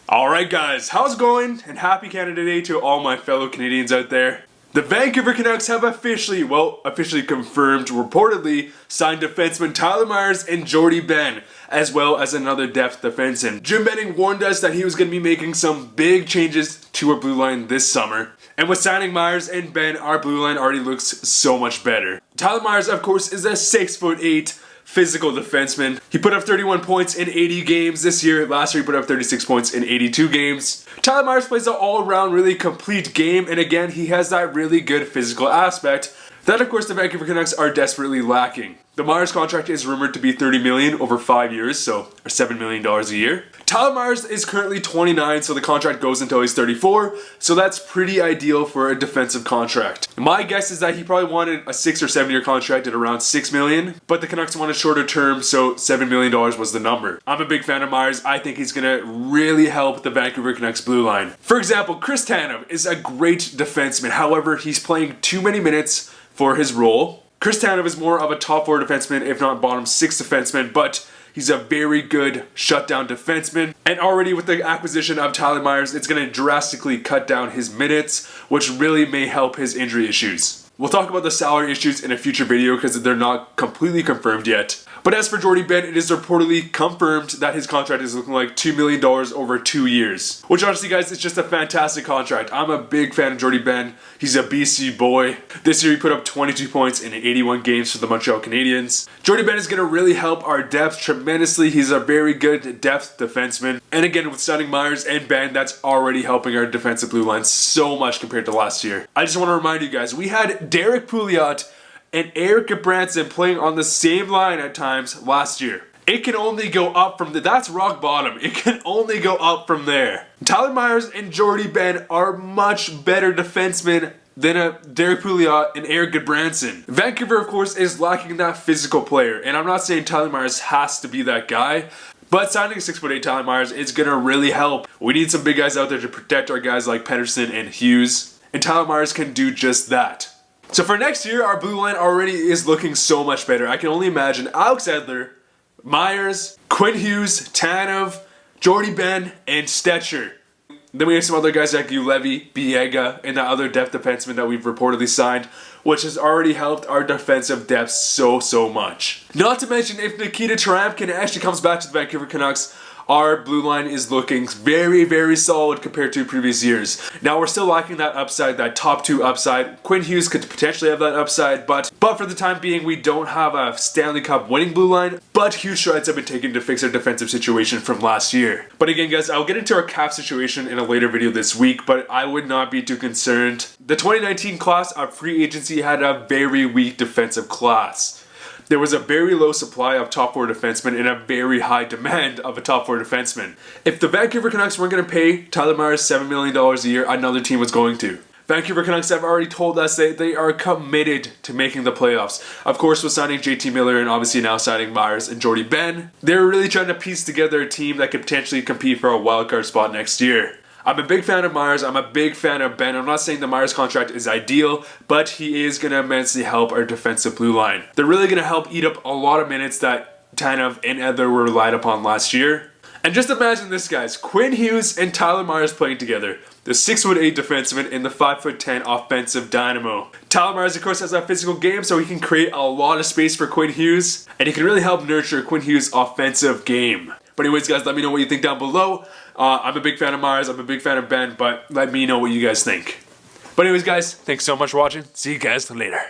Alright guys, how's it going? And happy Canada Day to all my fellow Canadians out there. The Vancouver Canucks have officially confirmed, reportedly, signed defensemen Tyler Myers and Jordie Benn, as well as another depth defenseman. Jim Benning warned us that he was going to be making some big changes to our blue line this summer. And with signing Myers and Benn, our blue line already looks so much better. Tyler Myers, of course, is a 6'8" physical defenseman. He put up 31 points in 80 games this year. Last year he put up 36 points in 82 games. Tyler Myers plays an all-around really complete game, and again he has that really good physical aspect that of course the Vancouver Canucks are desperately lacking. The Myers contract is rumored to be $30 million over 5 years, so $7 million a year. Tyler Myers is currently 29, so the contract goes until he's 34, so that's pretty ideal for a defensive contract. My guess is that he probably wanted a 6 or 7 year contract at around $6 million, but the Canucks wanted shorter term, so $7 million was the number. I'm a big fan of Myers. I think he's gonna really help the Vancouver Canucks blue line. For example, Chris Tanev is a great defenseman, however, he's playing too many minutes for his role. Chris Tanev is more of a top 4 defenseman, if not bottom 6 defenseman, but he's a very good shutdown defenseman. And already with the acquisition of Tyler Myers, it's going to drastically cut down his minutes, which really may help his injury issues. We'll talk about the salary issues in a future video because they're not completely confirmed yet. But as for Jordie Benn, it is reportedly confirmed that his contract is looking like $2 million over 2 years. Which honestly guys, is just a fantastic contract. I'm a big fan of Jordie Benn. He's a BC boy. This year he put up 22 points in 81 games for the Montreal Canadiens. Jordie Benn is going to really help our depth tremendously. He's a very good depth defenseman. And again, with signing Myers and Benn, that's already helping our defensive blue line so much compared to last year. I just want to remind you guys, we had Derek Pouliot and Erik Branson playing on the same line at times last year. It can only go up from that's rock bottom. It can only go up from there. Tyler Myers and Jordie Benn are much better defensemen than Derek Pouliot and Erik Branson. Vancouver, of course, is lacking that physical player, and I'm not saying Tyler Myers has to be that guy, but signing 6'8" Tyler Myers is gonna really help. We need some big guys out there to protect our guys like Pettersson and Hughes, and Tyler Myers can do just that. So for next year, our blue line already is looking so much better. I can only imagine Alex Edler, Myers, Quinn Hughes, Tanev, Jordie Benn, and Stetcher. Then we have some other guys like Ulevi, Biega, and that other depth defenseman that we've reportedly signed, which has already helped our defensive depth so much. Not to mention, if Nikita Tarampkin actually comes back to the Vancouver Canucks, our blue line is looking very solid compared to previous years. Now we're still lacking that upside, that top 2 upside. Quinn Hughes could potentially have that upside, but for the time being we don't have a Stanley Cup winning blue line, but huge strides have been taken to fix our defensive situation from last year. But again guys, I'll get into our cap situation in a later video this week, but I would not be too concerned. The 2019 class of free agency had a very weak defensive class. There was a very low supply of top 4 defensemen and a very high demand of a top 4 defenseman. If the Vancouver Canucks weren't going to pay Tyler Myers $7 million a year, another team was going to. Vancouver Canucks have already told us that they are committed to making the playoffs. Of course, with signing JT Miller and obviously now signing Myers and Jordie Benn, they're really trying to piece together a team that could potentially compete for a wildcard spot next year. I'm a big fan of Myers, I'm a big fan of Benn. I'm not saying the Myers contract is ideal, but he is going to immensely help our defensive blue line. They're really going to help eat up a lot of minutes that Tanev and Edler were relied upon last year. And just imagine this guys, Quinn Hughes and Tyler Myers playing together. The 6'8" defenseman and the 5'10" offensive dynamo. Tyler Myers of course has a physical game, so he can create a lot of space for Quinn Hughes, and he can really help nurture Quinn Hughes' offensive game. But anyways guys, let me know what you think down below. I'm a big fan of Myers, I'm a big fan of Benn, but let me know what you guys think. But anyways guys, thanks so much for watching. See you guys later.